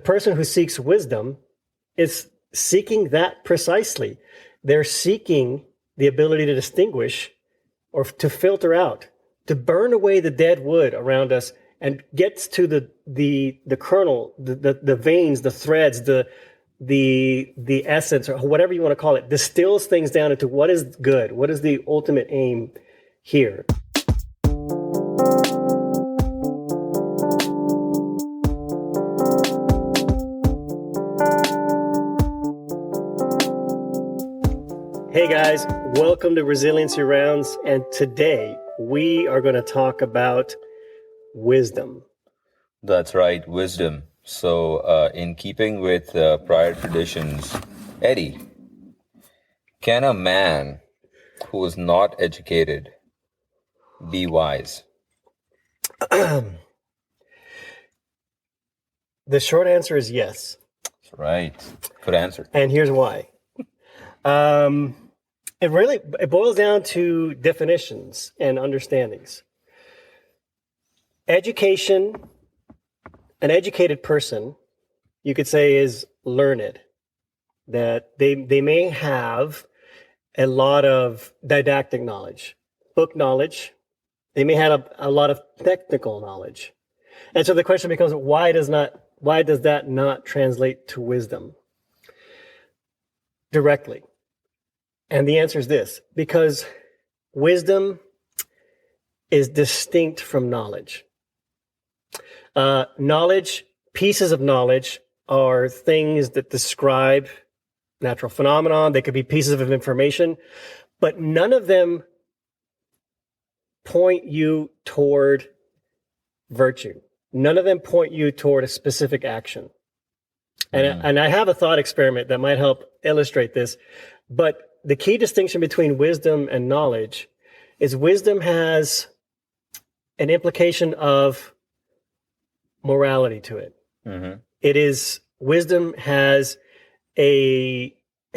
person who seeks wisdom is seeking that precisely. They're seeking the ability to distinguish or to filter out, to burn away the dead wood around us and gets to the kernel, the veins, the threads, the essence, or whatever you want to call it, distills things down into what is good, what is the ultimate aim here. Hey guys, welcome to Resiliency Rounds, and today we are going to talk about wisdom. That's right, wisdom. So, in keeping with prior traditions, Eddie, can a man who is not educated be wise? The short answer is yes. That's right. Good answer. And here's why. It boils down to definitions and understandings. Education, an educated person, you could say, is learned. That they may have a lot of didactic knowledge, book knowledge. They may have a lot of technical knowledge. And so the question becomes, why does that not translate to wisdom directly? And the answer is this: because wisdom is distinct from knowledge. Pieces of knowledge are things that describe natural phenomenon. They could be pieces of information, but none of them point you toward virtue. None of them point you toward a specific action. And I have a thought experiment that might help illustrate this, but the key distinction between wisdom and knowledge is wisdom has an implication of morality to it. Mm-hmm. Wisdom has it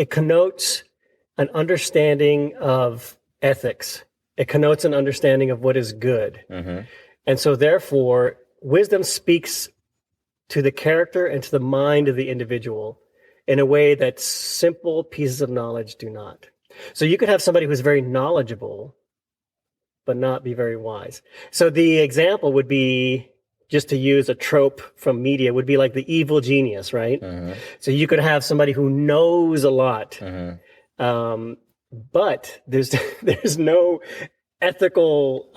connotes an understanding of ethics. It connotes an understanding of what is good. Mm-hmm. And so therefore, wisdom speaks to the character and to the mind of the individual in a way that simple pieces of knowledge do not. So you could have somebody who's very knowledgeable, but not be very wise. So the example would be, just to use a trope from media, would be like the evil genius, right? Mm-hmm. So you could have somebody who knows a lot, mm-hmm. But there's no ethical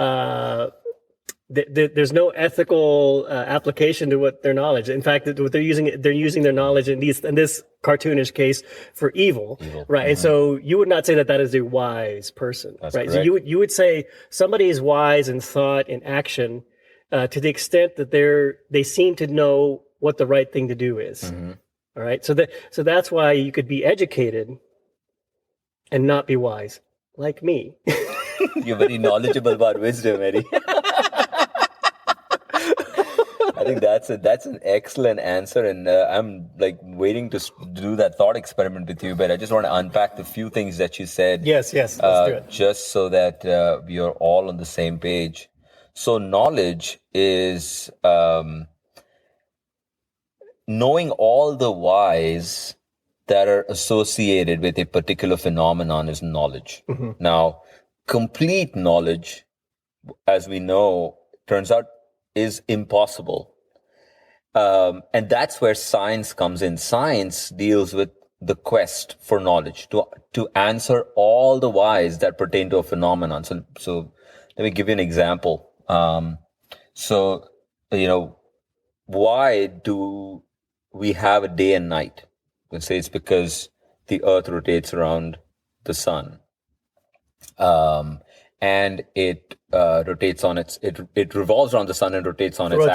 there's no ethical application to what their knowledge. In fact, what they're using their knowledge in this cartoonish case for evil. Right? Mm-hmm. And so you would not say that is a wise person. That's right? Correct. So you would say somebody is wise in thought and action to the extent that they seem to know what the right thing to do is. Mm-hmm. All right. So that's why you could be educated and not be wise, like me. You're very knowledgeable about wisdom, Eddie. I think that's an excellent answer, and I'm like waiting to do that thought experiment with you. But I just want to unpack the few things that you said. Yes, let's do it. Just so that we are all on the same page. So knowledge is knowing all the whys that are associated with a particular phenomenon is knowledge. Mm-hmm. Now, complete knowledge, as we know, turns out is impossible. And that's where science comes in. Science deals with the quest for knowledge, to answer all the whys that pertain to a phenomenon. So let me give you an example. Why do we have a day and night? Let's say it's because the earth rotates around the sun. And it rotates on it revolves around the sun and rotates on its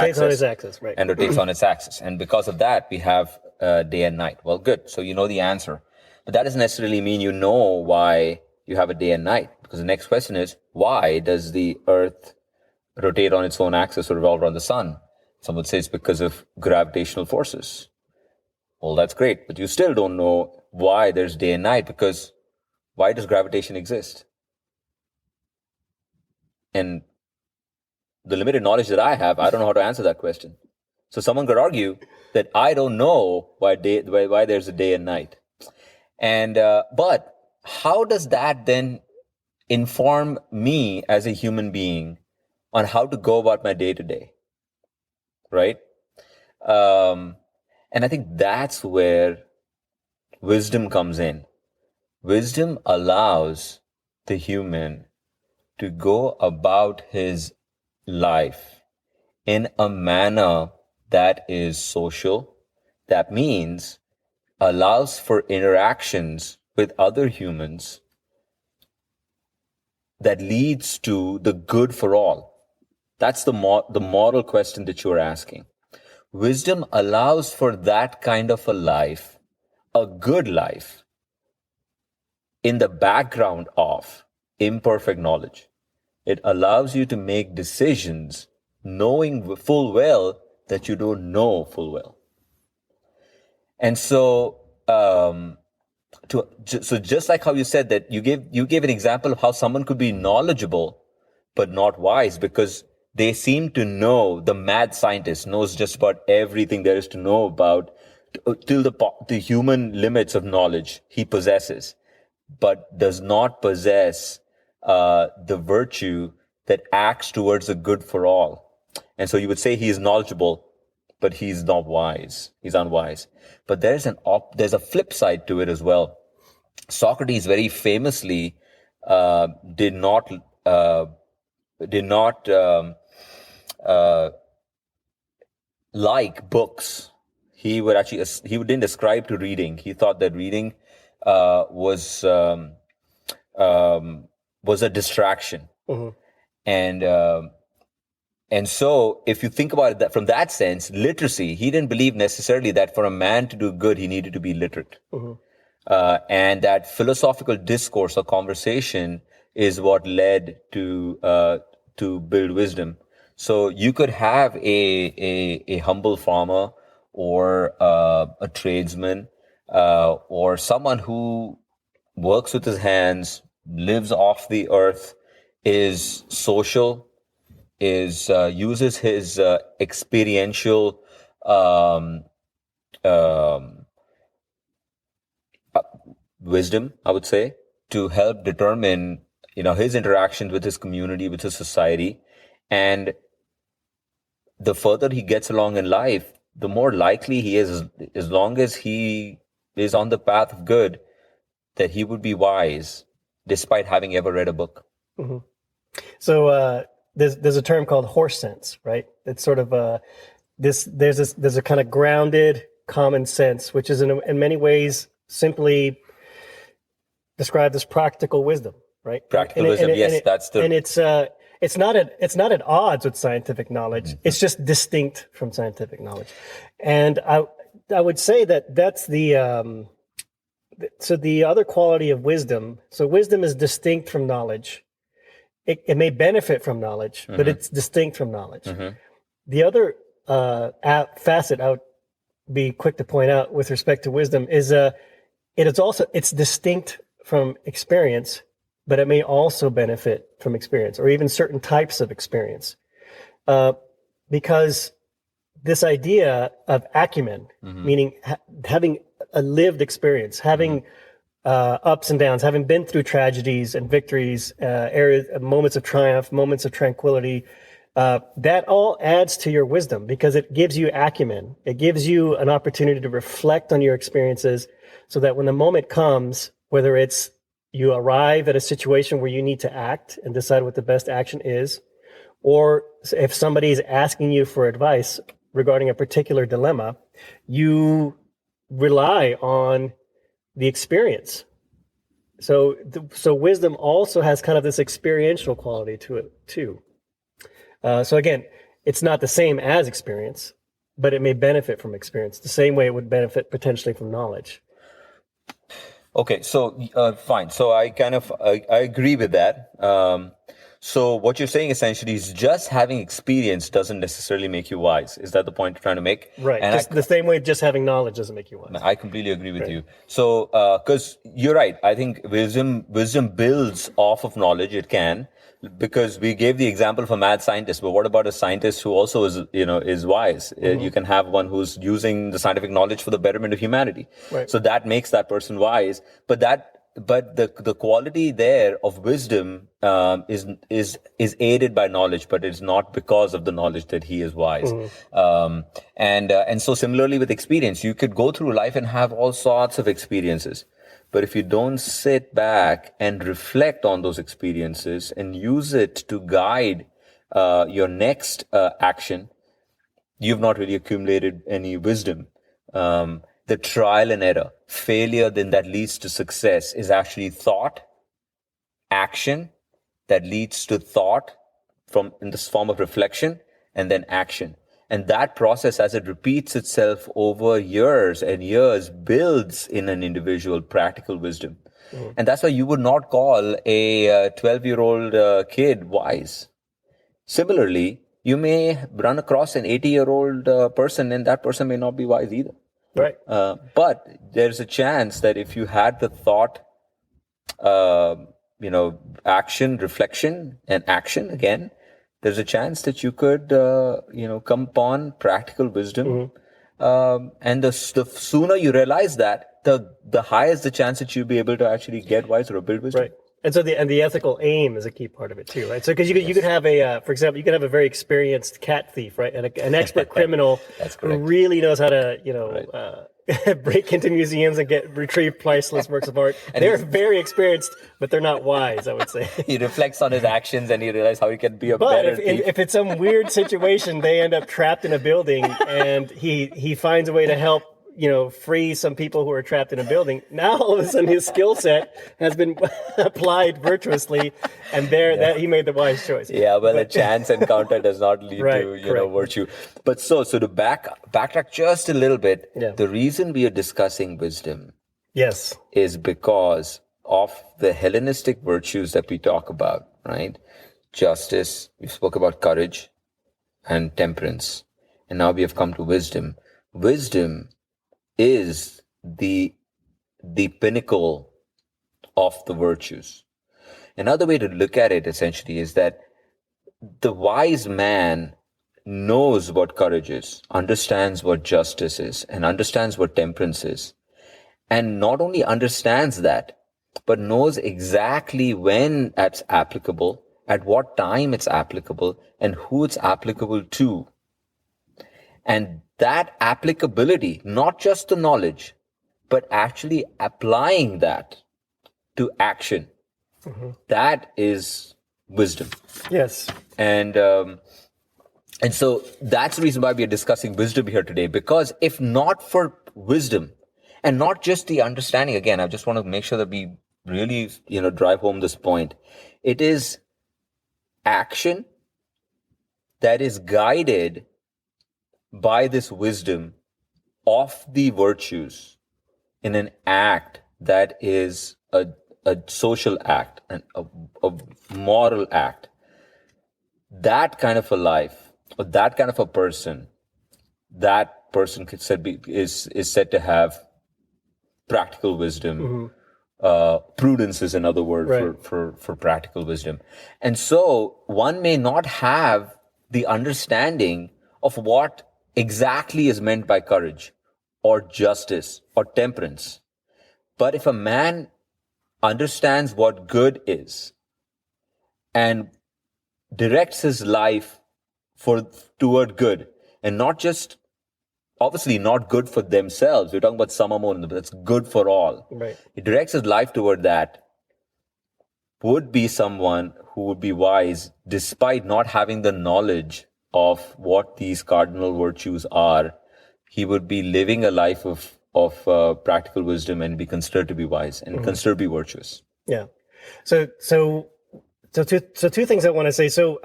axis. Right. And rotates on its axis. And because of that, we have day and night. Well, good. So you know the answer. But that doesn't necessarily mean you know why you have a day and night. Because the next question is, why does the earth rotate on its own axis or revolve around the sun? Some would say it's because of gravitational forces. Well, that's great. But you still don't know why there's day and night, because why does gravitation exist? And the limited knowledge that I have, I don't know how to answer that question. So someone could argue that I don't know why there's a day and night. And but how does that then inform me as a human being on how to go about my day to day, right? And I think that's where wisdom comes in. Wisdom allows the human to go about his life in a manner that is social. That means allows for interactions with other humans that leads to the good for all. That's the moral question that you're asking. Wisdom allows for that kind of a life, a good life, in the background of imperfect knowledge. It allows you to make decisions knowing full well that you don't know full well. And so, so just like how you said that you gave an example of how someone could be knowledgeable but not wise because they seem to know. The mad scientist knows just about everything there is to know about till the human limits of knowledge he possesses, but does not possess the virtue that acts towards the good for all. And so you would say he is knowledgeable, but he's not wise. He's unwise. But there's a flip side to it as well. Socrates very famously did not like books. He didn't ascribe to reading. He thought that reading was a distraction. Mm-hmm. And so if you think about it from that sense, literacy, he didn't believe necessarily that for a man to do good, he needed to be literate. Mm-hmm. And that philosophical discourse or conversation is what led to build wisdom. So you could have a humble farmer or a tradesman or someone who works with his hands, lives off the earth, is social, uses his experiential wisdom, I would say, to help determine his interactions with his community, with his society. And the further he gets along in life, the more likely he is, as long as he is on the path of good, that he would be wise despite having ever read a book. Mm-hmm. So there's a term called horse sense, right? It's sort of there's a kind of grounded common sense, which is in many ways simply described as practical wisdom, right? Practical wisdom, yes, that's the. And it's not at odds with scientific knowledge. Mm-hmm. It's just distinct from scientific knowledge, and I would say that's the so the other quality of wisdom. So wisdom is distinct from knowledge. It may benefit from knowledge, mm-hmm. but it's distinct from knowledge. Mm-hmm. The other facet I would be quick to point out with respect to wisdom is it's distinct from experience, but it may also benefit from experience or even certain types of experience. Because this idea of acumen, mm-hmm. meaning having a lived experience, having ups and downs, having been through tragedies and victories, moments of triumph, moments of tranquility, that all adds to your wisdom because it gives you acumen. It gives you an opportunity to reflect on your experiences so that when the moment comes, whether it's you arrive at a situation where you need to act and decide what the best action is, or if somebody is asking you for advice regarding a particular dilemma, you rely on the experience. So wisdom also has kind of this experiential quality to it too. So again, it's not the same as experience, but it may benefit from experience the same way it would benefit potentially from knowledge. Okay, so fine. So I agree with that. So what you're saying essentially is just having experience doesn't necessarily make you wise. Is that the point you're trying to make? Right. And Just the same way just having knowledge doesn't make you wise. I completely agree with you. So, because you're right, I think wisdom builds off of knowledge. It can, because we gave the example of a mad scientist. But what about a scientist who also is wise? You can have one who's using the scientific knowledge for the betterment of humanity. Right. So that makes that person wise. But the quality there of wisdom is aided by knowledge, but it's not because of the knowledge that he is wise. And so similarly with experience, you could go through life and have all sorts of experiences, but if you don't sit back and reflect on those experiences and use it to guide your next action, you've not really accumulated any wisdom. The trial and error, failure then that leads to success is actually thought, action that leads to thought in this form of reflection, and then action. And that process, as it repeats itself over years and years, builds in an individual practical wisdom. And that's why you would not call a 12-year-old kid wise. Similarly, you may run across an 80-year-old person, and that person may not be wise either. Right. But there's a chance that if you had the thought, action, reflection, and action again, there's a chance that you could, come upon practical wisdom. And the sooner you realize that, the higher is the chance that you'll be able to actually get wise or build wisdom. Right. And so the ethical aim is a key part of it too, right? So because you could have a, for example, you could have a very experienced cat thief, right? And an expert criminal who really knows how to, break into museums and retrieve priceless works of art. And they're very experienced, but they're not wise, I would say. He reflects on his actions and he realizes how he can be a better thief. But if it's some weird situation, they end up trapped in a building and he finds a way to help, free some people who are trapped in a building. Now all of a sudden his skill set has been applied virtuously, and that he made the wise choice. Yeah, well, a chance encounter does not lead to virtue. But so to backtrack just a little bit, the reason we are discussing wisdom, is because of the Hellenistic virtues that we talk about, right? Justice, we spoke about courage and temperance, and now we have come to wisdom. Wisdom is the pinnacle of the virtues. Another way to look at it essentially is that the wise man knows what courage is, understands what justice is, and understands what temperance is. And not only understands that, but knows exactly when it's applicable, at what time it's applicable, and who it's applicable to. And that applicability, not just the knowledge, but actually applying that to action, that is wisdom. Yes. And so that's the reason why we are discussing wisdom here today, because if not for wisdom and not just the understanding, again, I just want to make sure that we really, drive home this point. It is action that is guided by this wisdom of the virtues in an act that is a social act and a moral act. That kind of a life, or that kind of a person, that person is said to have practical wisdom. Prudence is another word for practical wisdom. And so one may not have the understanding of what exactly is meant by courage or justice or temperance. But if a man understands what good is and directs his life toward good, and not just, obviously not good for themselves, we're talking about samamon, but that's good for all. Right. He directs his life toward that, would be someone who would be wise despite not having the knowledge of what these cardinal virtues are. He would be living a life of practical wisdom and be considered to be wise and considered to be virtuous. Yeah. So two things I want to say. So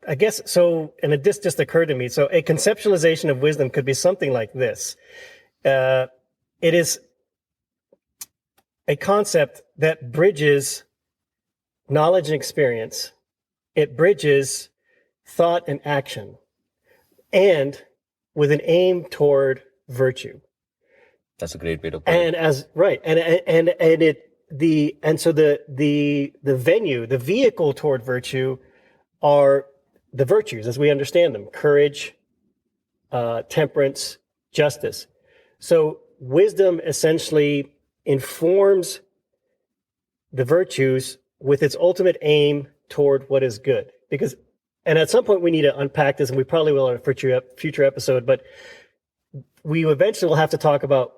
I guess, and this just occurred to me. So a conceptualization of wisdom could be something like this. It is a concept that bridges knowledge and experience it bridges thought and action, and with an aim toward virtue. That's a great way to put it. And as right, so the venue, the vehicle toward virtue, are the virtues as we understand them: courage, temperance, justice. So wisdom essentially informs the virtues with its ultimate aim toward what is good. And at some point we need to unpack this, and we probably will in a future episode, but we eventually will have to talk about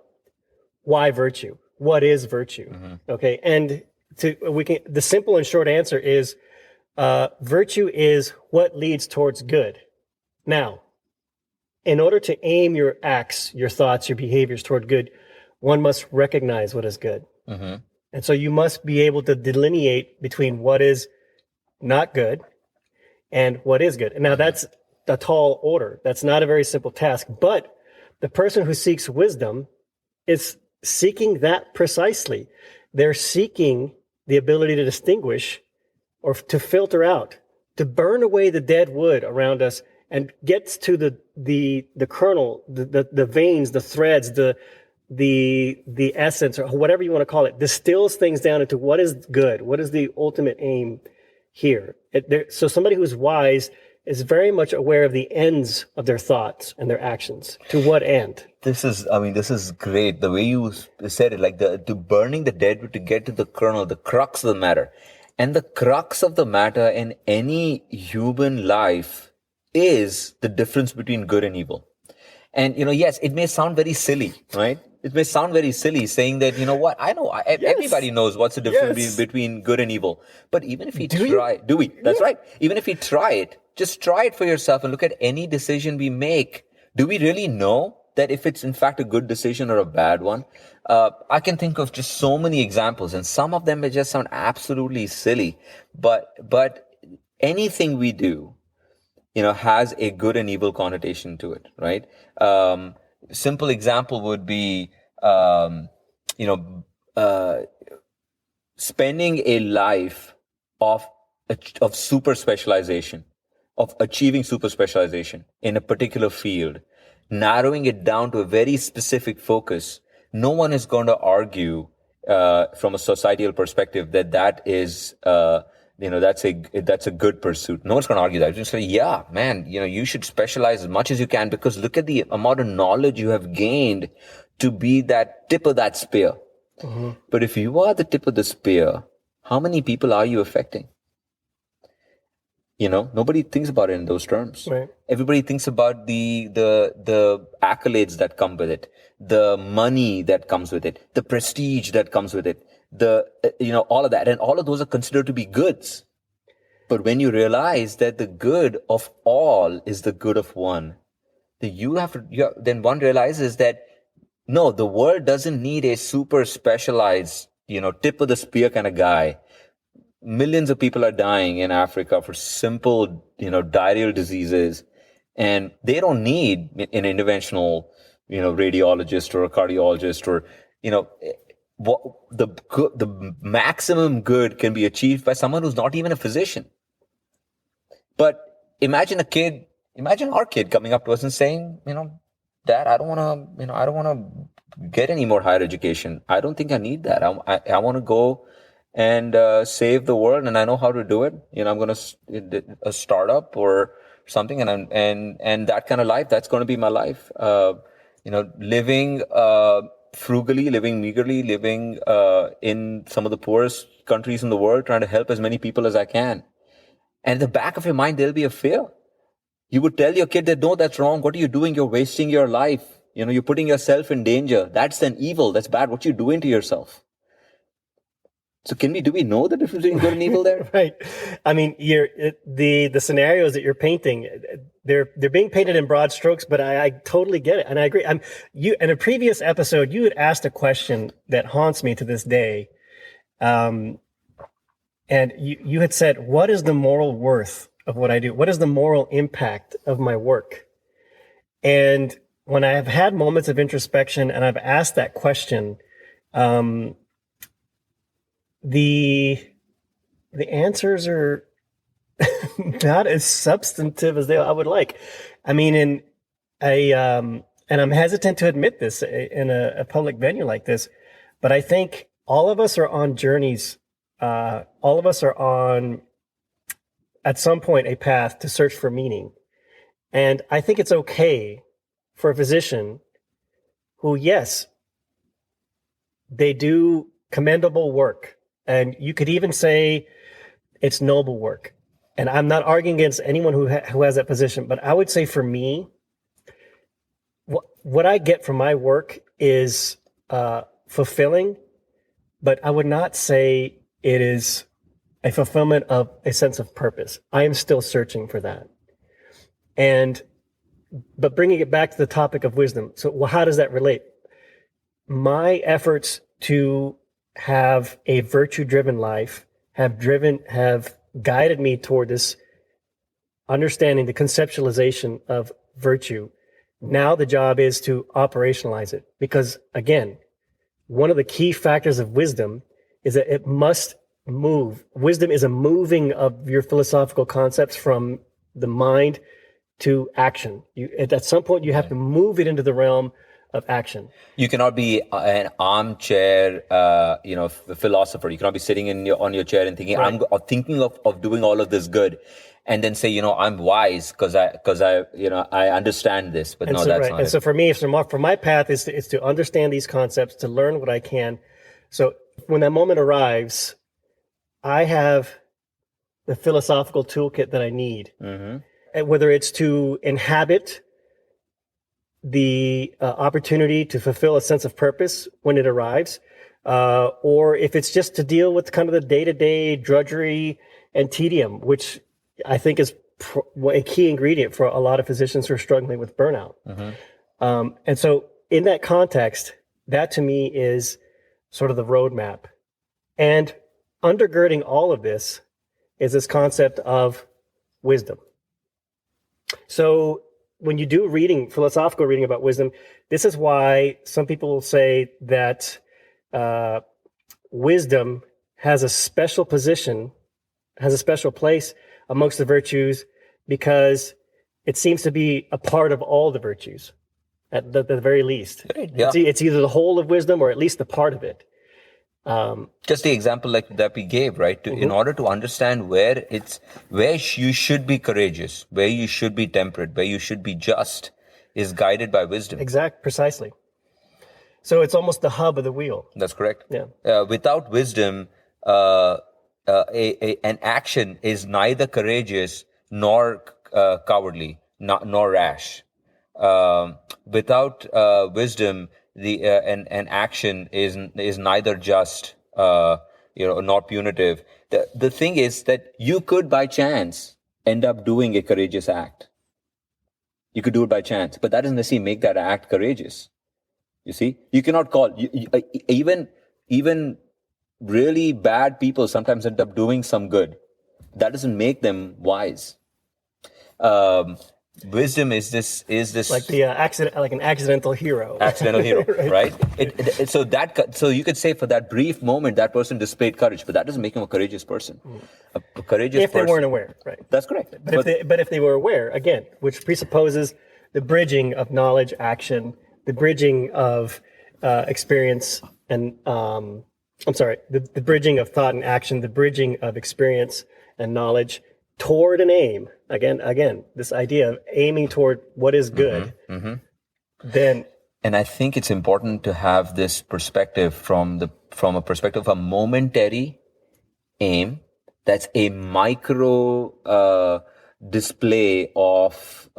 why virtue. What is virtue? Okay. And the simple and short answer is, virtue is what leads towards good. Now, in order to aim your acts, your thoughts, your behaviors toward good, one must recognize what is good. And so you must be able to delineate between what is not good and what is good. And now that's a tall order. That's not a very simple task, but the person who seeks wisdom is seeking that precisely. They're seeking the ability to distinguish or to filter out, to burn away the dead wood around us and gets to the kernel, the veins, the threads, the essence, or whatever you want to call it, distills things down into what is good, what is the ultimate aim here. So somebody who's wise is very much aware of the ends of their thoughts and their actions. To what end? This is great. The way you said it, like the burning the dead wood to get to the kernel, the crux of the matter. And the crux of the matter in any human life is the difference between good and evil. And, yes, it may sound very silly, right? It may sound very silly saying that, everybody knows what's the difference between good and evil. But even if we try, do we? That's right. Even if we try it, just try it for yourself and look at any decision we make. Do we really know that if it's in fact a good decision or a bad one? I can think of just so many examples, and some of them may just sound absolutely silly. But anything we do, has a good and evil connotation to it, right? Simple example would be, spending a life of super specialization, of achieving super specialization in a particular field, narrowing it down to a very specific focus. No one is going to argue, from a societal perspective, that is, that's a good pursuit. No one's going to argue that. Just say, yeah, man, you should specialize as much as you can, because look at the amount of knowledge you have gained to be that tip of that spear. But if you are the tip of the spear, how many people are you affecting? Nobody thinks about it in those terms. Right. Everybody thinks about the accolades that come with it, the money that comes with it, the prestige that comes with it, all of that. And all of those are considered to be goods. But when you realize that the good of all is the good of one, then one realizes that, no, the world doesn't need a super specialized, tip of the spear kind of guy. Millions of people are dying in Africa for simple, diarrheal diseases, and they don't need an interventional, radiologist or a cardiologist, or, the maximum good can be achieved by someone who's not even a physician. But imagine our kid coming up to us and saying, Dad, I don't want to get any more higher education. I don't think I need that. I want to go and save the world, and I know how to do it. I'm going to a startup or something, and that kind of life, that's going to be my life. Living frugally, living meagerly, living in some of the poorest countries in the world, trying to help as many people as I can. And in the back of your mind, there'll be a fear. You would tell your kid that, no, that's wrong. What are you doing? You're wasting your life. You're putting yourself in danger. That's an evil. That's bad. What you doing to yourself? So do we know the difference between good and evil there? Right. I mean, the scenarios that you're painting, they're being painted in broad strokes, but I totally get it. And I agree. In a previous episode, you had asked a question that haunts me to this day. And you had said, what is the moral worth of what I do? What is the moral impact of my work? And when I have had moments of introspection and I've asked that question, the answers are not as substantive as I would like. I mean, and I'm hesitant to admit this in a public venue like this, but I think all of us are on journeys. All of us are on, at some point, a path to search for meaning. And I think it's okay for a physician who, yes, they do commendable work. And you could even say it's noble work. And I'm not arguing against anyone who has that position, but I would say for me, what I get from my work is fulfilling, but I would not say it is a fulfillment of a sense of purpose. I am still searching for that. But bringing it back to the topic of wisdom. So how does that relate? My efforts to have a virtue-driven life have guided me toward this understanding, the conceptualization of virtue. Now the job is to operationalize it, because again, one of the key factors of wisdom is that it must move. Wisdom is a moving of your philosophical concepts from the mind to action. At some point, you have to move it into the realm of action. You cannot be an armchair, philosopher. You cannot be sitting on your chair and thinking, right. I'm thinking of doing all of this good, and then say, I'm wise because I understand this. But that's not. And so for me, for my path is to understand these concepts, to learn what I can. So when that moment arrives, I have the philosophical toolkit that I need, and whether it's to inhabit the opportunity to fulfill a sense of purpose when it arrives, or if it's just to deal with kind of the day-to-day drudgery and tedium, which I think is a key ingredient for a lot of physicians who are struggling with burnout. And so in that context, that to me is sort of the roadmap. And undergirding all of this is this concept of wisdom. So when you do philosophical reading about wisdom, this is why some people say that wisdom has a special position, has a special place amongst the virtues, because it seems to be a part of all the virtues, at the very least. Yeah. It's either the whole of wisdom or at least a part of it. Just the example like that we gave, right? In order to understand where you should be courageous, where you should be temperate, where you should be just, is guided by wisdom. Precisely. So it's almost the hub of the wheel. That's correct. Yeah. Without wisdom, an action is neither courageous nor cowardly, nor rash. Without wisdom, an action is neither just nor punitive. The thing is that you could by chance end up doing a courageous act. You could do it by chance, but that doesn't necessarily make that act courageous. You see, you cannot call even really bad people sometimes end up doing some good. That doesn't make them wise. Wisdom is this like the accident, like an accidental hero. Right? So you could say for that brief moment that person displayed courage, but that doesn't make him a courageous person. A courageous if person, they weren't aware, right? That's correct. But if they were aware, again, which presupposes the bridging of knowledge, action, the bridging of experience, and the bridging of thought and action, the bridging of experience and knowledge toward an aim. Again, this idea of aiming toward what is good. Then, and I think it's important to have this perspective from a perspective of a momentary aim. That's a micro display of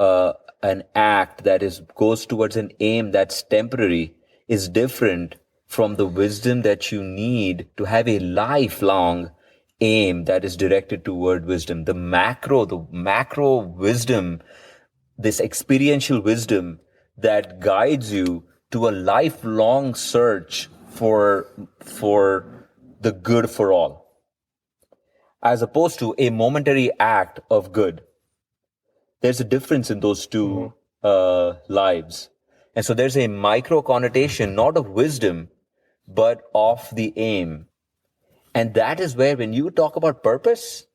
an act that goes towards an aim that's temporary, is different from the wisdom that you need to have a lifelong aim that is directed toward wisdom. The macro wisdom, this experiential wisdom that guides you to a lifelong search for the good for all, as opposed to a momentary act of good. There's a difference in those two lives. And so there's a micro connotation, not of wisdom, but of the aim. And that is where, when you talk about purpose,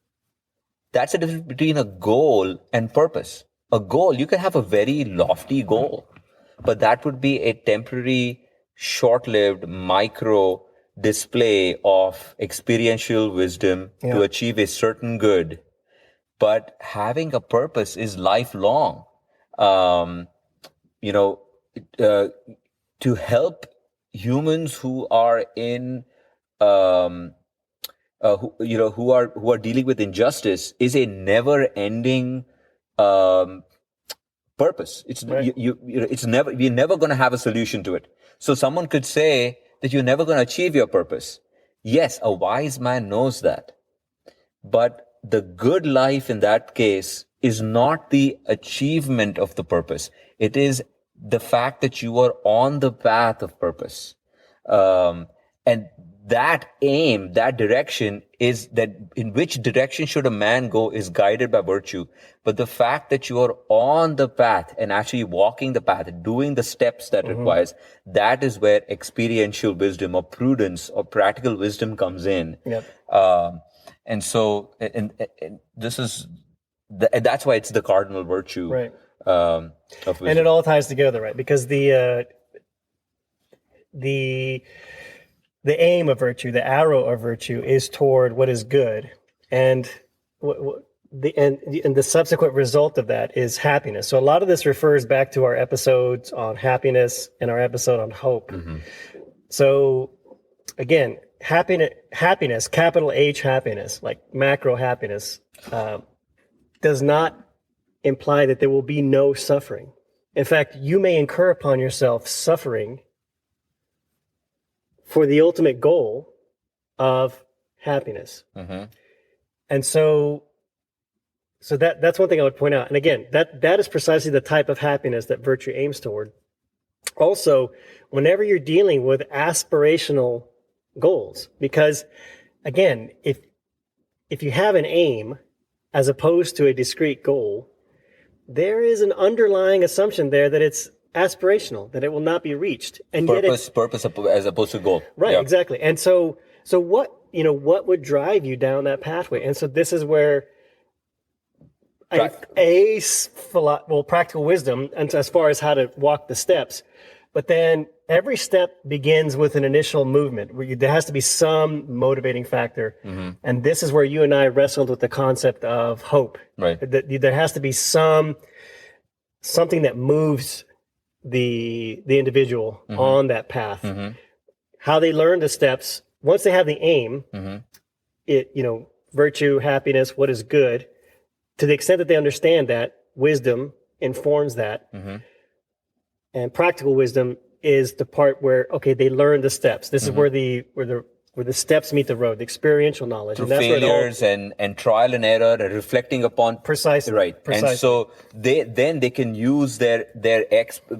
That's the difference between a goal and purpose. A goal, you can have a very lofty goal, but that would be a temporary, short-lived micro display of experiential wisdom to achieve a certain good. But having a purpose is lifelong. You know, to help humans who are in, who are dealing with injustice is a never-ending purpose. It's Right. it's never, we're never going to have a solution to it. So someone could say that you're never going to achieve your purpose. Yes, a wise man knows that. But the good life in that case is not the achievement of the purpose. It is the fact that you are on the path of purpose. And that aim, that direction is that in which direction should a man go is guided by virtue. But the fact that you are on the path and actually walking the path, doing the steps that requires, that is where experiential wisdom or prudence or practical wisdom comes in. Yep. And so, and this is, that's why it's the cardinal virtue, Right. Of wisdom. And it all ties together, right? Because the aim of virtue, the arrow of virtue, is toward what is good, and the subsequent result of that is happiness. So a lot of this refers back to our episodes on happiness and our episode on hope. So again, happiness, capital H happiness, like macro happiness, does not imply that there will be no suffering. In fact, you may incur upon yourself suffering for the ultimate goal of happiness. And so that's one thing I would point out. And again, that is precisely the type of happiness that virtue aims toward. Also, whenever you're dealing with aspirational goals, because again, if you have an aim as opposed to a discrete goal, there is an underlying assumption there that it's aspirational, that it will not be reached. And purpose as opposed to goal. Right, exactly. And so what would drive you down that pathway? And so this is where practical wisdom, and as far as how to walk the steps, but then every step begins with an initial movement where there has to be some motivating factor. And this is where you and I wrestled with the concept of hope. Right. There has to be something that moves the individual on that path. How they learn the steps, once they have the aim, virtue, happiness, what is good, to the extent that they understand that, wisdom informs that. And practical wisdom is the part where, okay, they learn the steps. This is where the steps meet the road, the experiential knowledge. Through and that's failures and trial and error and reflecting upon. Precisely. Right. Precisely. And so they can use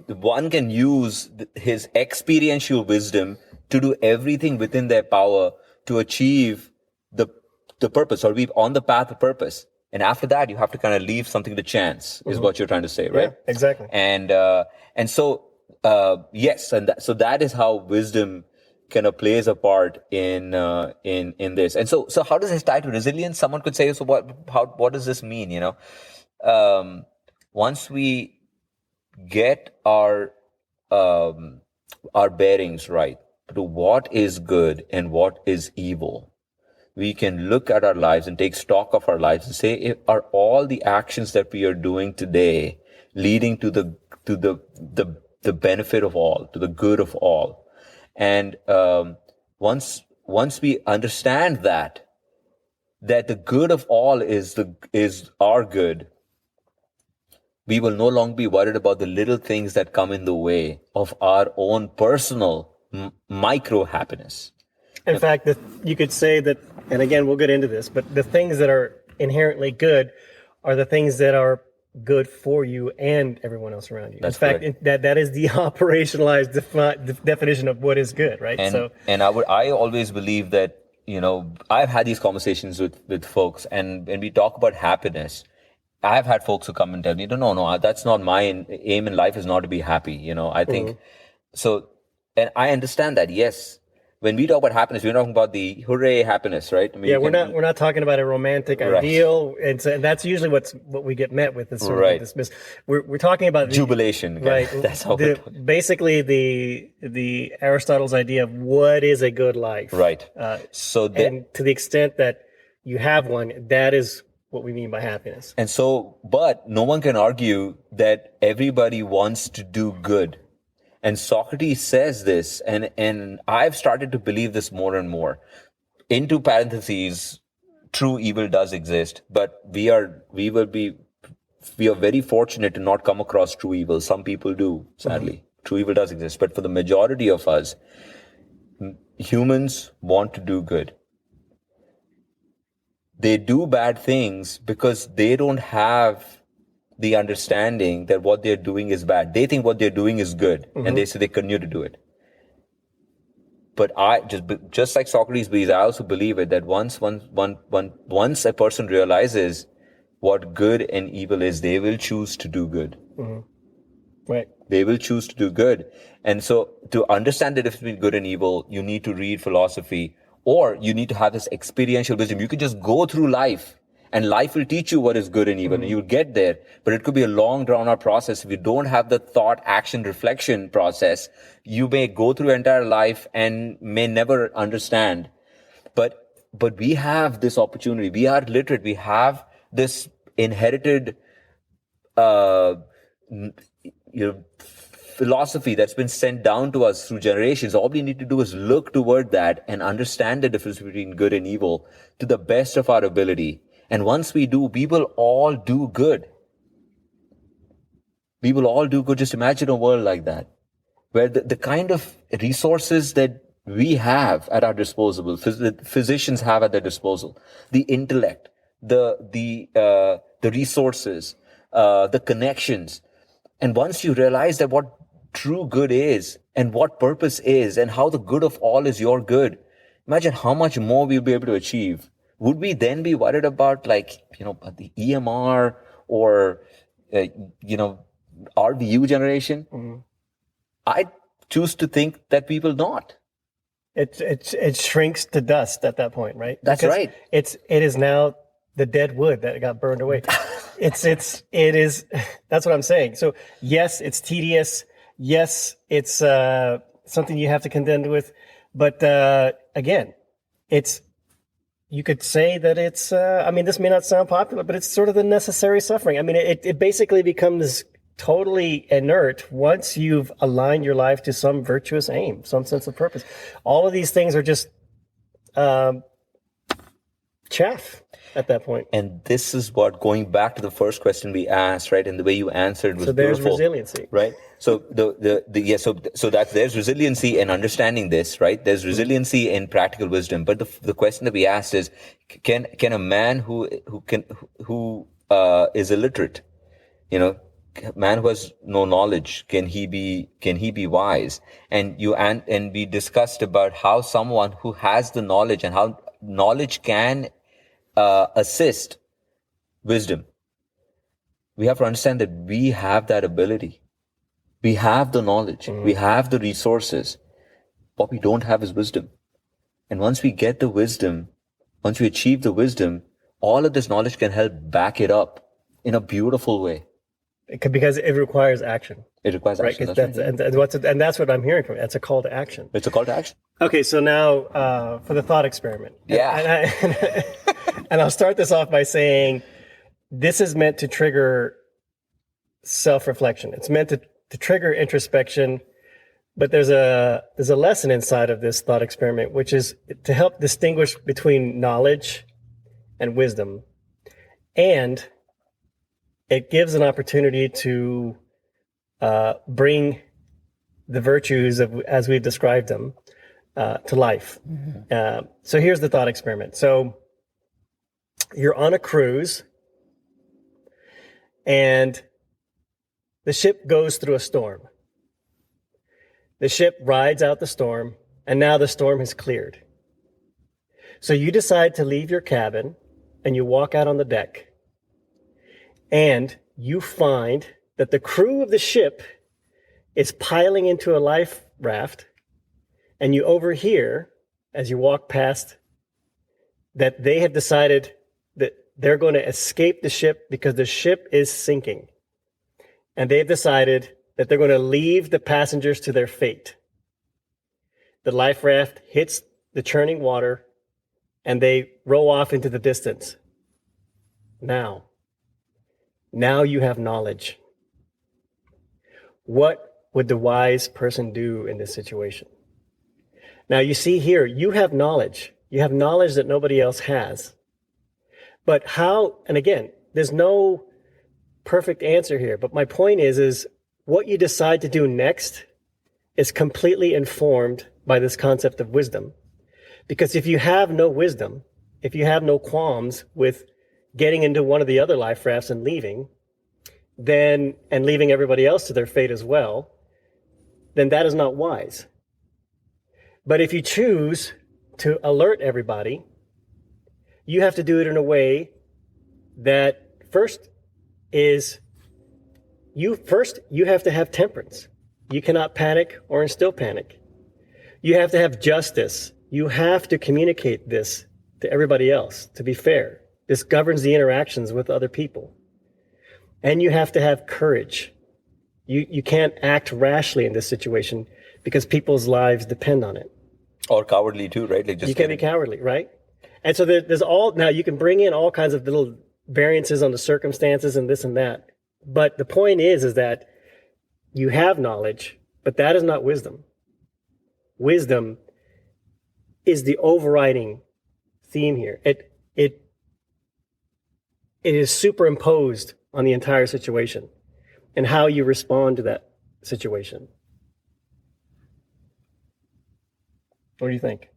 one can use his experiential wisdom to do everything within their power to achieve the purpose, or be on the path of purpose. And after that, you have to kind of leave something to chance, is what you're trying to say, right? Yeah, exactly. And so, yes, so that is how wisdom kind of plays a part in this. And so how does this tie to resilience? Someone could say, so what does this mean? Once we get our bearings right to what is good and what is evil, we can look at our lives and take stock of our lives and say, are all the actions that we are doing today leading to the benefit of all, to the good of all? And once we understand that the good of all is our good, we will no longer be worried about the little things that come in the way of our own personal micro happiness. In fact, you could say that, and again, we'll get into this, but the things that are inherently good are the things that are good for you and everyone else around you. That's in fact, correct. that is the operationalized definition of what is good, right? And I always believe that, I've had these conversations with folks, and when we talk about happiness, I've had folks who come and tell me, no, that's not my aim in life, is not to be happy. I think so. And I understand that, yes, when we talk about happiness, we're talking about the hooray happiness, right? I mean, Yeah, we're not talking about a romantic Right. ideal, and that's usually what we get met with is sort Right. of dismiss. We're talking about jubilation, right? That's how we're talking. Basically the Aristotle's idea of what is a good life, Right. And to the extent that you have one, that is what we mean by happiness. And so, but no one can argue that everybody wants to do good. And Socrates says this, and I've started to believe this more and more. Into parentheses, true evil does exist, but we are very fortunate to not come across true evil. Some people do, sadly. Mm-hmm. True evil does exist, but for the majority of us, humans want to do good. They do bad things because they don't have the understanding that what they're doing is bad. They think what they're doing is good, mm-hmm. and they continue to do it. But I just like Socrates believes, I also believe it that once a person realizes what good and evil is, they will choose to do good. Mm-hmm. Right. They will choose to do good. And so to understand the difference between good and evil, you need to read philosophy, or you need to have this experiential wisdom. You can just go through life, and life will teach you what is good and evil, mm-hmm. and you'll get there. But it could be a long, drawn-out process. If you don't have the thought, action, reflection process, you may go through entire life and may never understand. But we have this opportunity. We are literate. We have this inherited, philosophy that's been sent down to us through generations. All we need to do is look toward that and understand the difference between good and evil to the best of our ability. And once we do, we will all do good. We will all do good. Just imagine a world like that, where the kind of resources that we have at our disposal, physicians have at their disposal, the intellect, the resources, the connections. And once you realize that what true good is and what purpose is and how the good of all is your good, imagine how much more we'll be able to achieve. Would we then be worried about the EMR or, RVU generation? Mm-hmm. I choose to think that we will not. It shrinks to dust at that point, right? That's because right. It is now the dead wood that got burned away. It is, that's what I'm saying. So yes, it's tedious. Yes, it's, something you have to contend with. But, again, you could say that it's, this may not sound popular, but it's sort of the necessary suffering. I mean, it basically becomes totally inert once you've aligned your life to some virtuous aim, some sense of purpose. All of these things are just, chaff at that point. And this is what, going back to the first question we asked, right? And the way you answered was so there's beautiful, resiliency, right? So there's resiliency in understanding this, right? There's resiliency in practical wisdom. But the question that we asked is, can a man who is illiterate, man who has no knowledge, can he be wise? And we discussed about how someone who has the knowledge and how knowledge can assist wisdom. We have to understand that we have that ability. We have the knowledge. Mm-hmm. We have the resources. What we don't have is wisdom. And once we get the wisdom, once we achieve the wisdom, all of this knowledge can help back it up in a beautiful way. Because it requires action. It requires action. Right? And that's what I'm hearing from it. It's a call to action. It's a call to action. Okay, so now for the thought experiment. Yeah. And I'll start this off by saying this is meant to trigger self-reflection. It's meant to trigger introspection, but there's a lesson inside of this thought experiment, which is to help distinguish between knowledge and wisdom. And it gives an opportunity to bring the virtues as we've described them to life. Mm-hmm. So here's the thought experiment. So you're on a cruise and the ship goes through a storm. The ship rides out the storm, and now the storm has cleared. So you decide to leave your cabin and you walk out on the deck. And you find that the crew of the ship is piling into a life raft, and you overhear as you walk past that they have decided that they're going to escape the ship because the ship is sinking. And they've decided that they're going to leave the passengers to their fate. The life raft hits the churning water and they row off into the distance. Now you have knowledge. What would the wise person do in this situation? Now you see here, you have knowledge. You have knowledge that nobody else has. But how, and again, there's no perfect answer here, but my point is what you decide to do next is completely informed by this concept of wisdom. Because if you have no wisdom, if you have no qualms with getting into one of the other life rafts and leaving, and leaving everybody else to their fate as well, then that is not wise. But if you choose to alert everybody, you have to do it in a way that you have to have temperance. You cannot panic or instill panic. You have to have justice. You have to communicate this to everybody else to be fair. This governs the interactions with other people. And you have to have courage. You can't act rashly in this situation because people's lives depend on it. Or cowardly too, right? Like you can be cowardly, right? And so now you can bring in all kinds of little variances on the circumstances and this and that. But the point is that you have knowledge, but that is not wisdom. Wisdom is the overriding theme here. It is superimposed on the entire situation and how you respond to that situation. What do you think?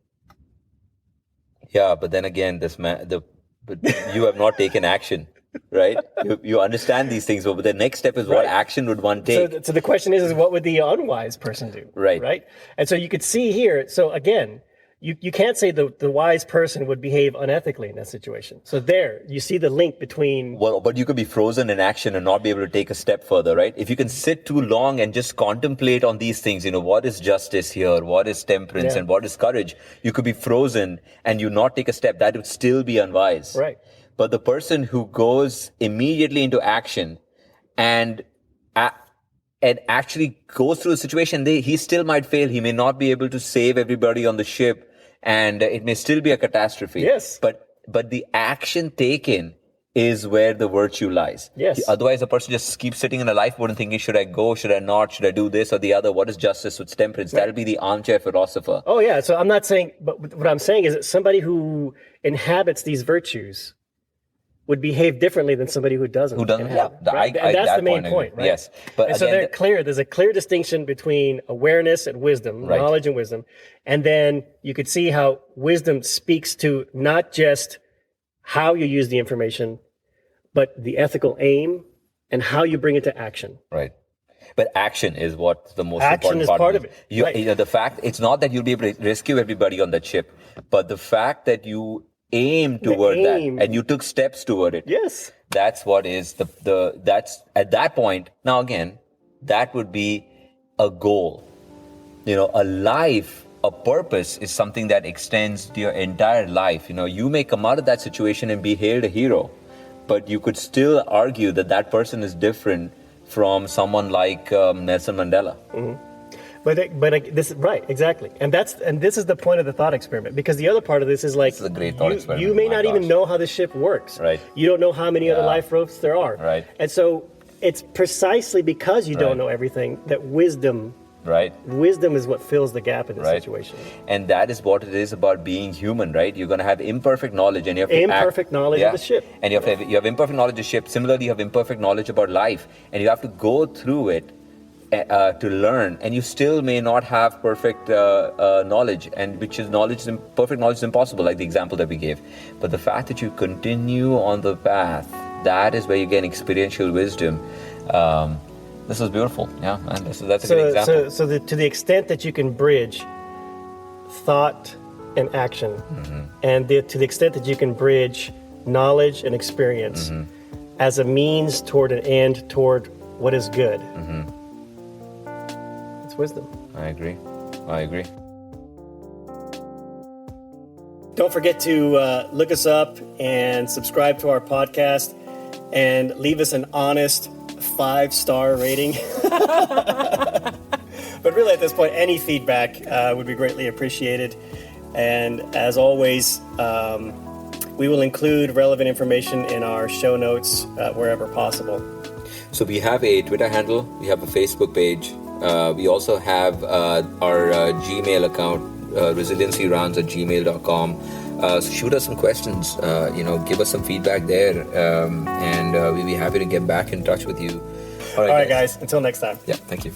Yeah, but then again, but you have not taken action, right? You understand these things, but the next step is what action would one take? So the question is what would the unwise person do? Right. And so you could see here, so again, you can't say the wise person would behave unethically in that situation. So there, you see the link between... Well, but you could be frozen in action and not be able to take a step further, right? If you can sit too long and just contemplate on these things, what is justice here, what is temperance, and what is courage, you could be frozen and you not take a step. That would still be unwise. Right. But the person who goes immediately into action and actually goes through the situation, he still might fail. He may not be able to save everybody on the ship, and it may still be a catastrophe. Yes. But the action taken is where the virtue lies. Yes. Otherwise, the person just keeps sitting in a lifeboat and thinking, should I go? Should I not? Should I do this or the other? What is justice? What's temperance? Right. That'll be the armchair philosopher. Oh, yeah. So I'm not saying, but what I'm saying is that somebody who inhabits these virtues would behave differently than somebody who doesn't. Yeah. Right? And that's the main point, right? Yes. But and again, so there's a clear distinction between awareness and wisdom, knowledge and wisdom. And then you could see how wisdom speaks to not just how you use the information, but the ethical aim and how you bring it to action. Right. But action is what the most action important part of it. The fact, it's not that you'll be able to rescue everybody on that ship, but the fact that you aim toward that and you took steps toward it. Yes. That's what is that's at that point. Now again, that would be a goal. A life, a purpose is something that extends to your entire life. You may come out of that situation and be hailed a hero, but you could still argue that person is different from someone like Nelson Mandela. Mm-hmm. But this right, exactly, and this is the point of the thought experiment, because the other part of this is like, this is a great thought experiment. You may not even know how the ship works. Right. You don't know how many other life ropes there are. Right. And so it's precisely because you don't know everything that wisdom. Right. Wisdom is what fills the gap in this situation. And that is what it is about being human, right? You're going to have imperfect knowledge, and you have to imperfect knowledge of the ship. And you have imperfect knowledge of the ship. Similarly, you have imperfect knowledge about life, and you have to go through it to learn. And you still may not have perfect knowledge, and perfect knowledge is impossible, like the example that we gave. But the fact that you continue on the path, that is where you gain experiential wisdom. This is beautiful, yeah, and that's a good example. So to the extent that you can bridge thought and action, and to the extent that you can bridge knowledge and experience as a means toward an end, toward what is good, it's wisdom. I agree. Don't forget to look us up and subscribe to our podcast and leave us an honest 5-star rating. But really, at this point, any feedback would be greatly appreciated. And as always, we will include relevant information in our show notes wherever possible. So we have a Twitter handle, we have a Facebook page, we also have our Gmail account, resiliencyrounds@gmail.com. So shoot us some questions, give us some feedback there, and we'll be happy to get back in touch with you. All right, guys. Until next time. Yeah, thank you.